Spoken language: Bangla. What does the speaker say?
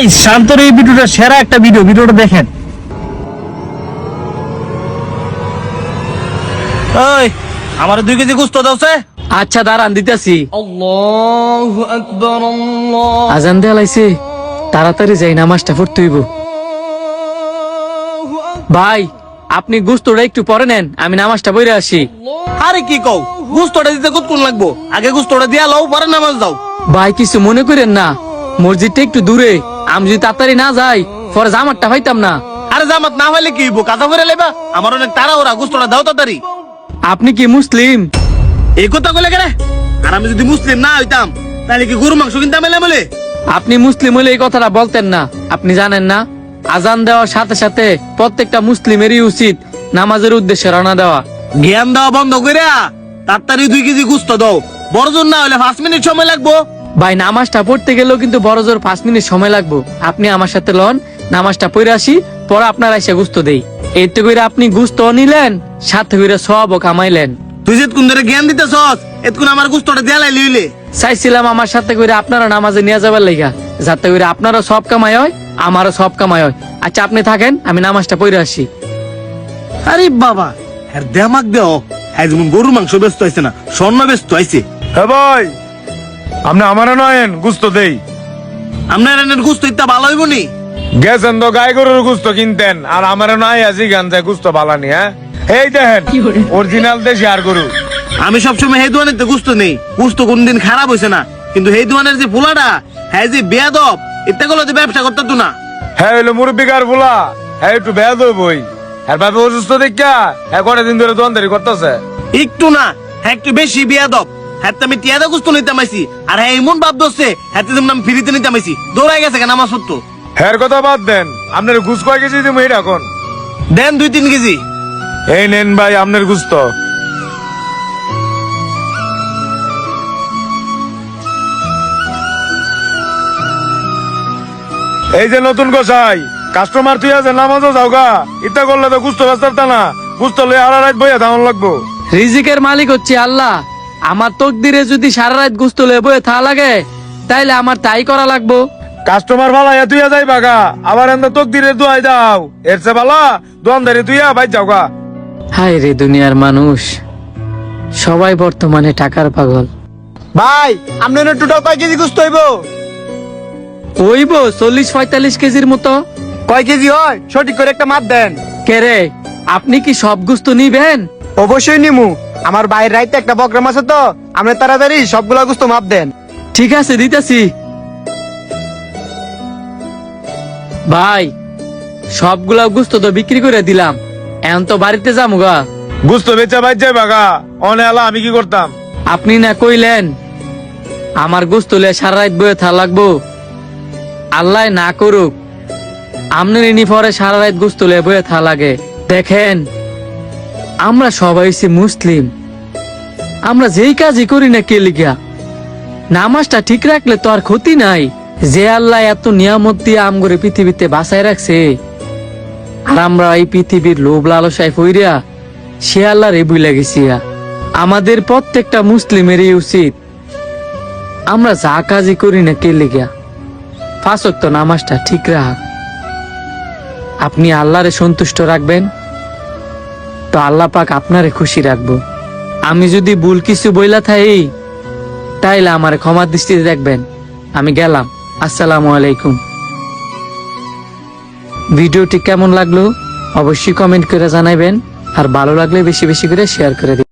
গাইস শান্তর এই ভিডিওটা সেরা একটা ভিডিওটা দেখেন। ওই আমার 2 কেজি গোশত দাওছে। আচ্ছা দাঁড়ান দিতেছি। আল্লাহু আকবার আল্লাহ। আজান দেয়া লাইছে, তাড়াতাড়ি যাই নামাজটা পড়তে হইব। ভাই আপনি গুস্তটা একটু পরে নেন, আমি নামাজটা পড়ে আসি। আরে কি কও, গোশতটা দিতে কতক্ষণ লাগবো? আগে গোশতটা দিয়া লও, পরে নামাজ দাও। ভাই কিছু মনে করেন না, মসজিদটা একটু দূরে, আমি যদি তাড়াতাড়ি না যাই পরে জামাতটা পাইতাম না। আরে জামাত না হইলে কি হইব, কাঁথা পরে লাইবা। আমার অনেক তাড়াহুড়া, গোশতটা দাও তাড়াতাড়ি। আপনি কি মুসলিম? এই কথা কইলে কেন? আর আমি যদি মুসলিম না হইতাম তাহলে কি গরু মাংস কিনতাম এলে বলে? আপনি মুসলিম হলে এই কথাটা বলতেন না। আপনি জানেন না, আজান দেওয়ার সাথে সাথে প্রত্যেকটা মুসলিমেরই উচিত নামাজের উদ্দেশ্যে রওনা দেওয়া। জ্ঞান দেওয়া বন্ধ কইরা তাড়াতাড়ি 2 কেজি গোশত দাও। বড় জোর না হলে 5 মিনিট সময় লাগবো। ভাই নামাজটা পড়তে গেলেও কিন্তু বড় জোর 5 মিনিট সময় লাগবো। আপনি আমার সাথে লন, নামাজটা পড়ে আসি, পরে আপনার এসে গুস্ত দেই। এতে করে আপনি গুস্ত নিলেন, সাথে করে সবও কামাইলেন। তুই যে কোন ধরে জ্ঞান দিতেছস, এতক্ষণ আমার গোশতটা দেয়া লাইলি হইলে। চাইছিলাম আমার সাথে করে আপনারা নামাজে নিয়ে যাবার লাইগা, যাতে করে আপনারও সব কামাই হয়, আমারও সব কামাই হয়। আচ্ছা আপনি থাকেন, আমি নামাজটা পড়ে আসি। আরে বাবা, হ্যাঁ দেমাক দেও। হ্যাঁ যেমন গরু মাংস ব্যস্ত হয়েছে না, স্বর্ণ ব্যস্ত হয়েছে। হ্যাঁ ভাই, আপনি আমার নয়েন গুস্ত দেই। আপনার এনের গোশত ইত্যা ভালো হইব নি? গেছেন তো গাই গরুর গুস্ত কিনতেন, আর আমার নাই আজি গান যায় গুস্ত বালানি। হ্যাঁ এই দেখেন অরিজিনাল দেশি আর গরু। আমি সবসময় এই দোকানের গোশত নেই, গোশত কোনদিন খারাপ হয়েছে না। কিন্তু এই দোকানের যে পোলাটা, হ্যাঁ যে বেয়াদব, ইত্যা গুলো ব্যবসা করতে তো না। হ্যাঁ হইলো মুরব্বিকার বলা, হ্যাঁ একটু বেদ বই। হ্যাঁ ভাবে অসুস্থ দেখা হ্যাঁ কয়দিন ধরে দোকানদারি করতেছে। একটু না, হ্যাঁ একটু বেশি বেয়াদব। হ্যাঁ আমি টিয়াদা গোশত নিতে মাইছি, আর হ্যাঁ এমন ভাব ধরছে হ্যাঁ যেমন আমি ফ্রিতে নিতে মাইছি। দৌড়াই গেছে কেন আমার সত্য। হ্যাঁ কথা বাদ দেন, আপনার ঘুষ কয় কেজি দিব এই এখন? দেন 2-3 কেজি। এই নেন ভাই আপনার গুস্ত। এই যে নতুন গোসাই কাস্টমার তুই আছে, নামাজও যাওগা। ইত্যা করলে তো গুস্ত ব্যস্ত না, গুস্ত লয়ে আর রাত বইয়া ধান লাগবো। রিজিকের মালিক হচ্ছে আল্লাহ। আমার তকদিরে যদি সারা রাত গুস্ত লয়ে বয়ে থা লাগে, তাইলে আমার তাই করা লাগবো। কাস্টমার ভালা তুই যাই বাগা, আবার এন্দা তোক দিরে দুয়াই দাও। এর চে ভালা দোয়ানদারি তুই ভাই যাওগা। হায় রে দুনিয়ার মানুষ, সবাই বর্তমানে টাকার পাগল। ভাই আপনার টোটাল কয় কেজি গোশত হইব? ওইব 40-45 কেজির মতো। কয় কেজি হয় সঠিক করে একটা মাপ দেন। কে রে, আপনি কি সব গুস্ত নিবেন? অবশ্যই নিমু। আমার বাইরের রাইতে একটা প্রোগ্রাম আছে, তো আপনি তাড়াতাড়ি সবগুলা গোশত মাপ দেন। ঠিক আছে দিতেছি। ভাই সবগুলা গুস্ত তো বিক্রি করে দিলাম, এখন তো বাড়িতে যামুগা। গুস্ত বেচা ভাই যাই বাগা, অনে আলা আমি কি করতাম? আপনি না কইলেন আমার গোস্ত লয়ে সারা রাত বয়ে থা লাগবো। আল্লাহ না করুক আমনের ইনি পরে সারা রাত গোস্ত লয়ে বয়ে থা লাগে। দেখেন আমরা সবাই হইছি মুসলিম, আমরা যেই কাজই করি না কে লিগা, নামাজটা ঠিক রাখলে তো আর ক্ষতি নাই। যে আল্লাহ এত নিয়ামত দিয়ে আমগরে পৃথিবীতে বাঁচায় রাখছে, আর আমরা এই পৃথিবীর লোভ লালসায় ফইরা সে আল্লাহর এই বুইলা গেছি। আমাদের প্রত্যেকটা মুসলিমেরই উচিত আমরা যা কাজই করি না কে লিগা 5 ওয়াক্ত নামাজটা ঠিক রাখ। আপনি আল্লাহরে সন্তুষ্ট রাখবেন তো আল্লাহ পাক আপনারে খুশি রাখবো। আমি যদি ভুল কিছু বইলা থাই তাইলে আমার ক্ষমার দৃষ্টিতে দেখবেন। আমি গেলাম, আসসালামু আলাইকুম। ভিডিওটি কেমন লাগলো অবশ্যই কমেন্ট করে জানাবেন, আর ভালো লাগলে বেশি বেশি করে শেয়ার করে দিন।